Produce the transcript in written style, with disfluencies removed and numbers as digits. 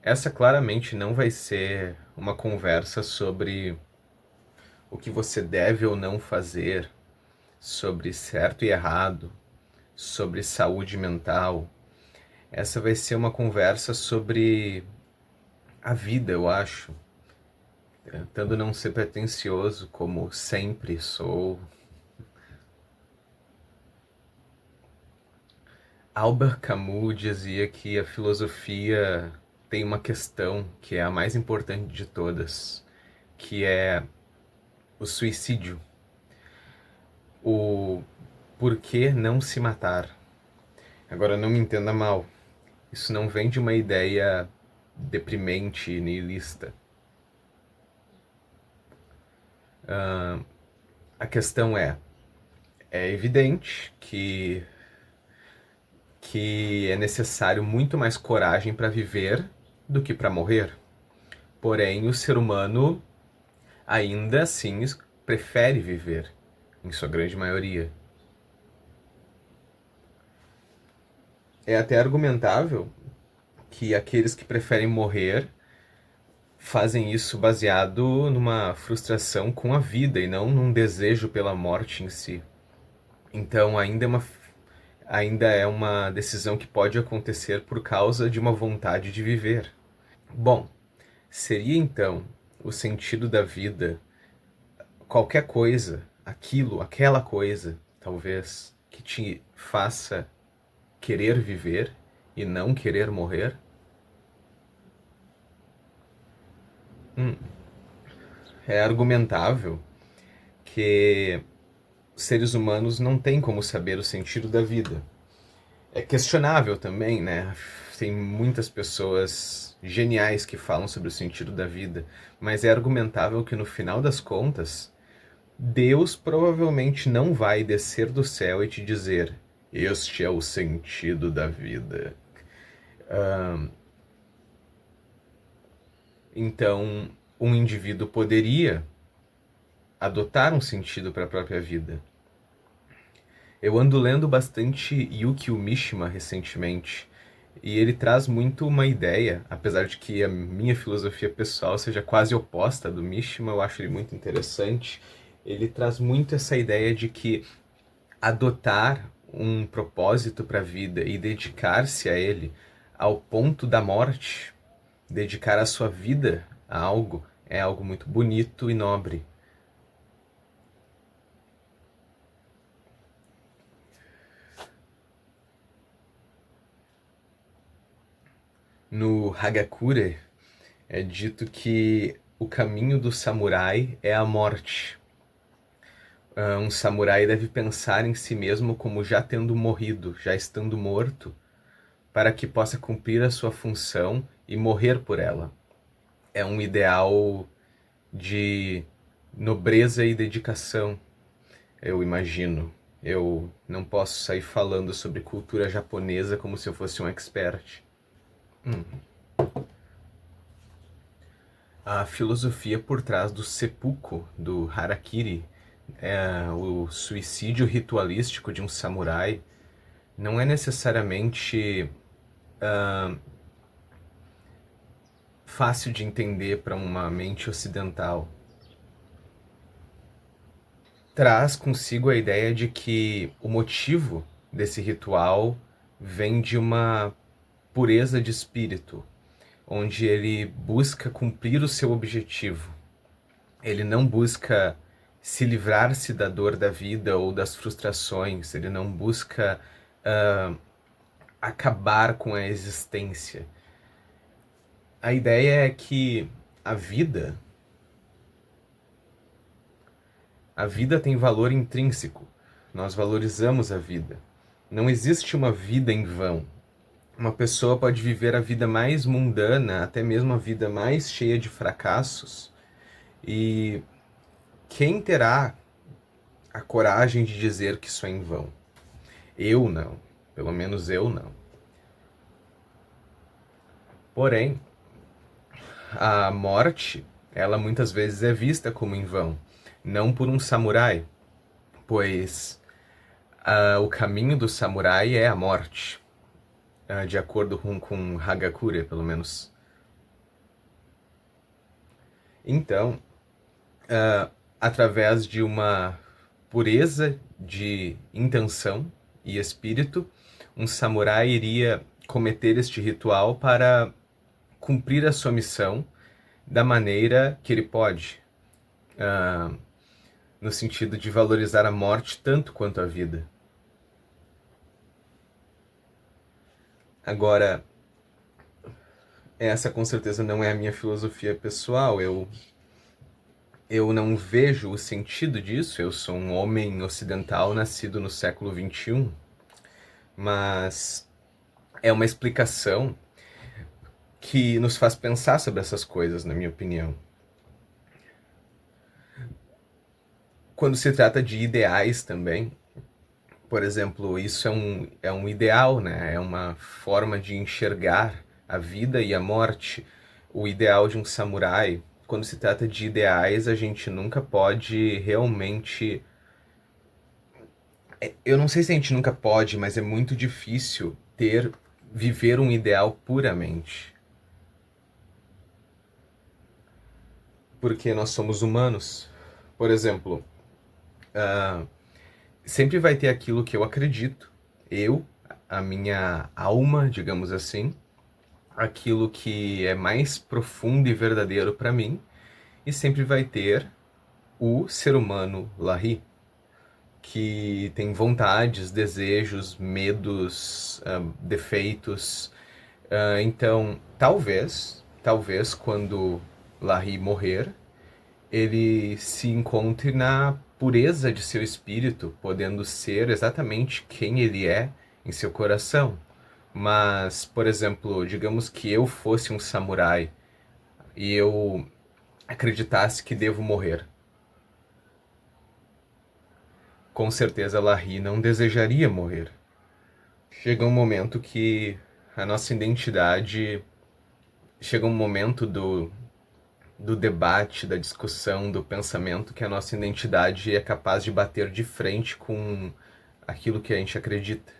Essa claramente não vai ser uma conversa sobre o que você deve ou não fazer, sobre certo e errado, sobre saúde mental. Essa vai ser uma conversa sobre a vida, eu acho. Tentando não ser pretensioso, como sempre sou. Albert Camus dizia que a filosofia tem uma questão que é a mais importante de todas, que é o suicídio. O por que não se matar? Agora, não me entenda mal, isso não vem de uma ideia deprimente e niilista. A questão é evidente que é necessário muito mais coragem para viver do que para morrer. Porém, o ser humano ainda assim prefere viver, em sua grande maioria. É até argumentável que aqueles que preferem morrer fazem isso baseado numa frustração com a vida e não num desejo pela morte em si. Então ainda é uma decisão que pode acontecer por causa de uma vontade de viver. Bom, seria então o sentido da vida qualquer coisa, aquela coisa, talvez, que te faça querer viver e não querer morrer? É argumentável que os seres humanos não têm como saber o sentido da vida. É questionável também, né? Tem muitas pessoas geniais que falam sobre o sentido da vida, mas é argumentável que no final das contas, Deus provavelmente não vai descer do céu e te dizer: este é o sentido da vida. Então, um indivíduo poderia adotar um sentido para a própria vida. Eu ando lendo bastante Yukio Mishima recentemente, e ele traz muito uma ideia, apesar de que a minha filosofia pessoal seja quase oposta do Mishima, eu acho ele muito interessante. Ele traz muito essa ideia de que adotar um propósito para a vida e dedicar-se a ele ao ponto da morte, dedicar a sua vida a algo, é algo muito bonito e nobre. No Hagakure é dito que o caminho do samurai é a morte. Um samurai deve pensar em si mesmo como já tendo morrido, já estando morto, para que possa cumprir a sua função e morrer por ela. É um ideal de nobreza e dedicação, eu imagino. Eu não posso sair falando sobre cultura japonesa como se eu fosse um expert. A filosofia por trás do seppuku, do harakiri, o suicídio ritualístico de um samurai, não é necessariamente fácil de entender para uma mente ocidental. Traz consigo a ideia de que o motivo desse ritual vem de uma pureza de espírito, onde ele busca cumprir o seu objetivo. Ele não busca se livrar-se da dor da vida ou das frustrações, ele não busca acabar com a existência. A ideia é que a vida a vida tem valor intrínseco. Nós valorizamos a vida. Não existe uma vida em vão. Uma pessoa pode viver a vida mais mundana, até mesmo a vida mais cheia de fracassos, e quem terá a coragem de dizer que isso é em vão? Eu não. Pelo menos eu não. Porém, a morte, ela muitas vezes é vista como em vão. Não por um samurai, pois o caminho do samurai é a morte, de acordo com Hagakure, pelo menos. Então, através de uma pureza de intenção e espírito, um samurai iria cometer este ritual para cumprir a sua missão da maneira que ele pode, no sentido de valorizar a morte tanto quanto a vida. Agora, essa com certeza não é a minha filosofia pessoal. Eu não vejo o sentido disso. Eu sou um homem ocidental nascido no século XXI, mas é uma explicação que nos faz pensar sobre essas coisas, na minha opinião. Quando se trata de ideais também, por exemplo, isso é um ideal, né? É uma forma de enxergar a vida e a morte. O ideal de um samurai, quando se trata de ideais, a gente nunca pode realmente. Eu não sei se a gente nunca pode, mas é muito difícil viver um ideal puramente. Porque nós somos humanos. Por exemplo, sempre vai ter aquilo que eu acredito, a minha alma, digamos assim, aquilo que é mais profundo e verdadeiro para mim, e sempre vai ter o ser humano Larry, que tem vontades, desejos, medos, defeitos. Então, talvez quando Larry morrer, ele se encontre na pureza de seu espírito, podendo ser exatamente quem ele é em seu coração. Mas, por exemplo, digamos que eu fosse um samurai e eu acreditasse que devo morrer. Com certeza Larry não desejaria morrer. Chega um momento que a nossa identidade. Chega um momento do debate, da discussão, do pensamento, que a nossa identidade é capaz de bater de frente com aquilo que a gente acredita.